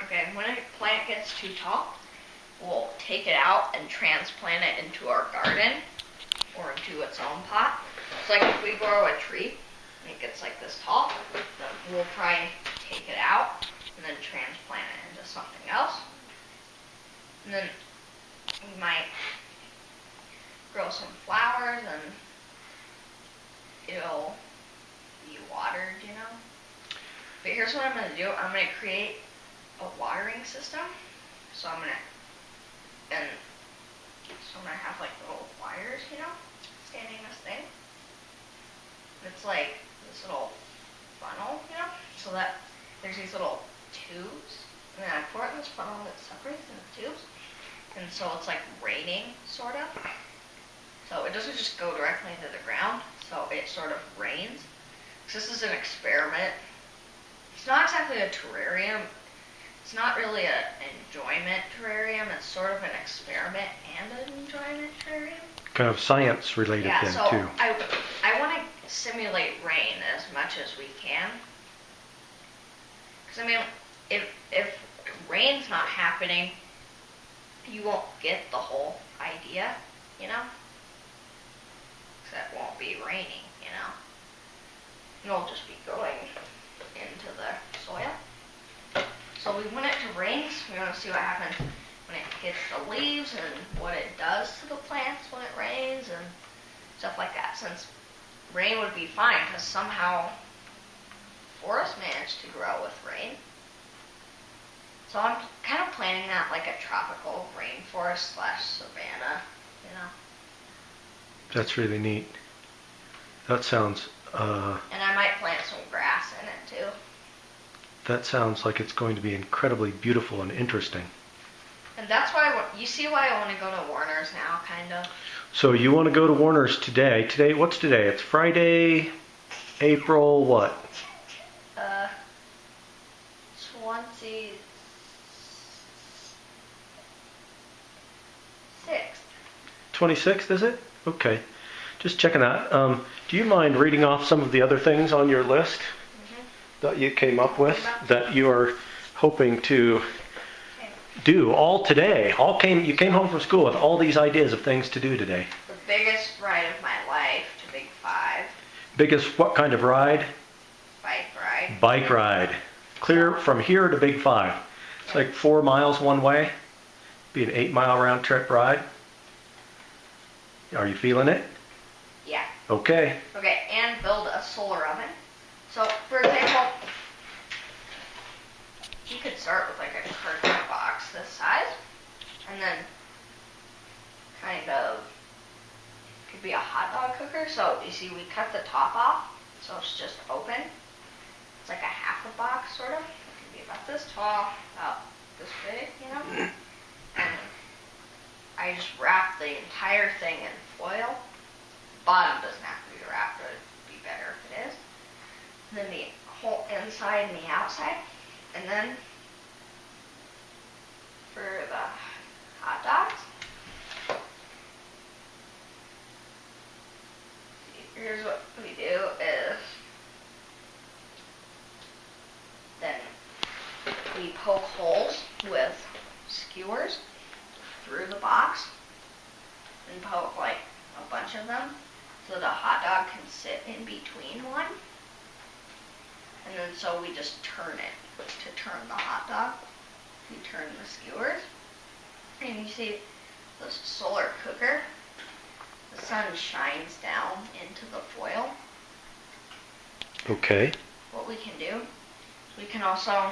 Okay, when a plant gets too tall, we'll take it out and transplant it into our garden or into its own pot. It's like if we grow a tree and it gets like this tall, then we'll probably take it out and then transplant it into something else. And then we might grow some flowers and it'll be watered, you know. But here's what I'm going to do. I'm going to create a watering system. So I'm going to have like little wires, you know, standing this thing. It's like this little funnel, you know, so that there's these little tubes. And then I pour it in this funnel that separates into tubes. And so it's like raining, sort of. So it doesn't just go directly into the ground, so it sort of rains. So this is an experiment. It's not exactly a terrarium. It's not really an enjoyment terrarium. It's sort of an experiment and an enjoyment terrarium. Kind of science related thing too. I want to simulate rain as much as we can. Because I mean, if rain's not happening, you won't get the whole idea, you know? Because it won't be raining, you know? It'll just be going into the soil. So we want it to rain, so we want to see what happens when it hits the leaves and what it does to the plants when it rains and stuff like that. Since rain would be fine, because somehow forests managed to grow with rain. So I'm kind of planning that like a tropical rainforest / savanna, you know. That's really neat. That sounds... and I might plant some grass in it too. That sounds like it's going to be incredibly beautiful and interesting. And that's why, you see why I want to go to Warner's now, kind of. So you want to go to Warner's today. What's today? It's Friday, April what? 26th, is it? Okay. Just checking that. Do you mind reading off some of the other things on your list that you came up with that you are hoping to do all today? You came home from school with all these ideas of things to do today. The biggest ride of my life to Big 5. Biggest what kind of ride? Bike ride. Bike ride. Clear from here to Big 5. It's like 4 miles one way. Be an 8-mile round trip ride. Are you feeling it? Yeah. Okay. Okay, and build a solar oven. So, for example, you could start with like a cardboard box this size, and then kind of, could be a hot dog cooker. So, you see, we cut the top off, so it's just open. It's like a half a box, sort of. It can be about this tall, about this big, you know? And I just wrap the entire thing in foil. The bottom doesn't have to be wrapped, but it'd be better if it is. And then the whole inside and the outside. And then for the hot dogs, here's what we do is then we poke holes with skewers through the box and poke like a bunch of them so the hot dog can sit in between one. And then so we just turn it to turn the hot dog. We turn the skewers. And you see the solar cooker, the sun shines down into the foil. Okay. What we can do, we can also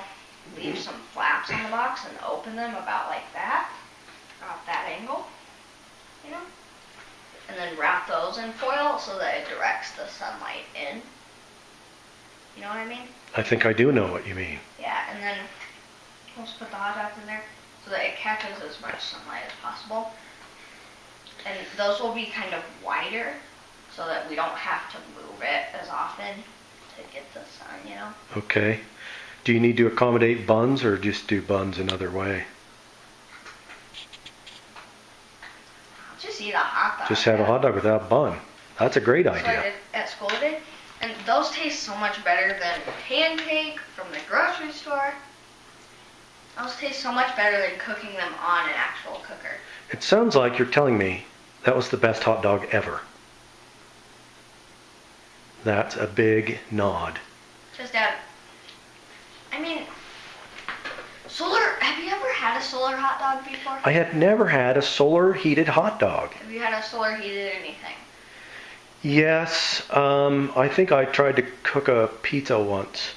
leave some flaps on the box and open them about like that. Off that angle, you know, and then wrap those in foil so that it directs the sunlight in. You know what I mean? I think I do know what you mean. Yeah, and then we'll just put the hot dogs in there so that it catches as much sunlight as possible. And those will be kind of wider so that we don't have to move it as often to get the sun, you know? Okay. Do you need to accommodate buns or just do buns another way? Just eat a hot dog. Just have a hot dog without bun. That's a great That's idea. what I did at school today. And those taste so much better than pancake from the grocery store. Those taste so much better than cooking them on an actual cooker. It sounds like you're telling me that was the best hot dog ever. That's a big nod. Just add. I mean, have you ever had a solar hot dog before? I had never had a solar heated hot dog. Have you had a solar heated anything? Yes, I think I tried to cook a pizza once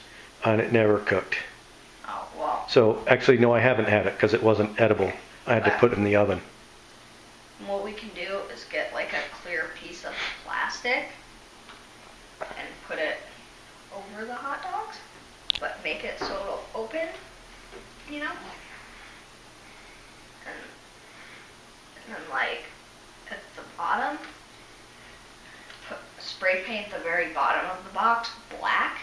and it never cooked. Oh, well. So actually, no, I haven't had it because it wasn't edible. I had to put it in the oven. What we can do is get like a clear piece of plastic and put it over the hot dogs, but make it so it'll open, you know? And then like at the bottom, spray paint the very bottom of the box black.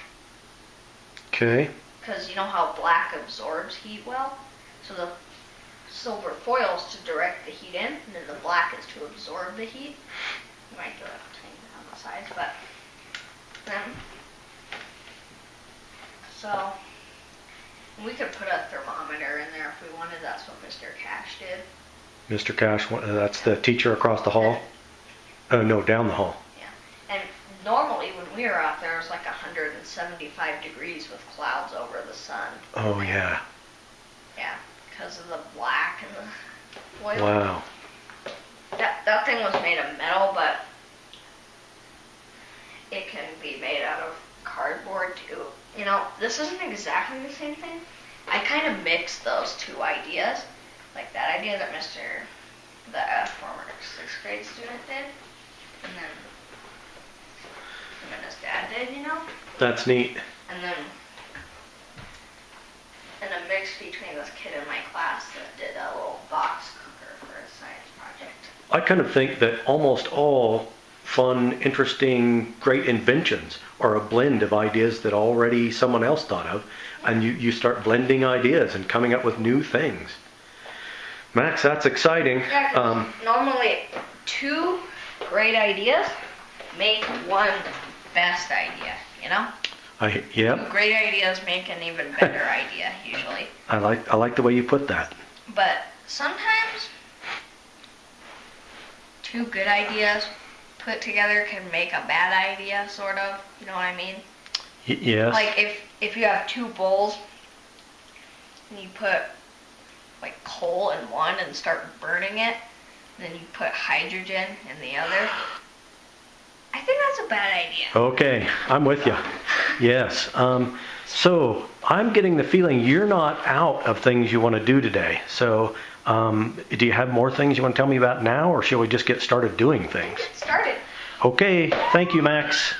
Okay. Because you know how black absorbs heat well? So the silver foil is to direct the heat in, and then the black is to absorb the heat. You might do it on the sides, but then, so we could put a thermometer in there if we wanted. That's what Mr. Cash did. Mr. Cash, that's the teacher across the hall? No, down the hall. Yeah. And normally when we were out there, it was like 175 degrees with clouds over the sun. Oh, yeah. Yeah, because of the black and the foil. Wow. That thing was made of metal, but it can be made out of cardboard too. You know, this isn't exactly the same thing. I kind of mixed those two ideas. Like that idea that the former 6th grade student did, and then his dad did, you know? That's neat. And then a mix between this kid in my class that did a little box cooker for a science project. I kind of think that almost all fun, interesting, great inventions are a blend of ideas that already someone else thought of, and you start blending ideas and coming up with new things. Max, that's exciting. Yeah, normally 2 great ideas make one best idea, you know? 2 great ideas make an even better idea, usually. I like the way you put that. But sometimes 2 good ideas put together can make a bad idea, sort of. You know what I mean? Yes. Like if you have 2 bowls and you put like coal in one and start burning it, then you put hydrogen in the other. I think that's a bad idea. Okay, I'm with you. Yes. So I'm getting the feeling you're not out of things you want to do today. So do you have more things you want to tell me about now, or shall we just get started doing things? Get started. Okay, thank you, Max.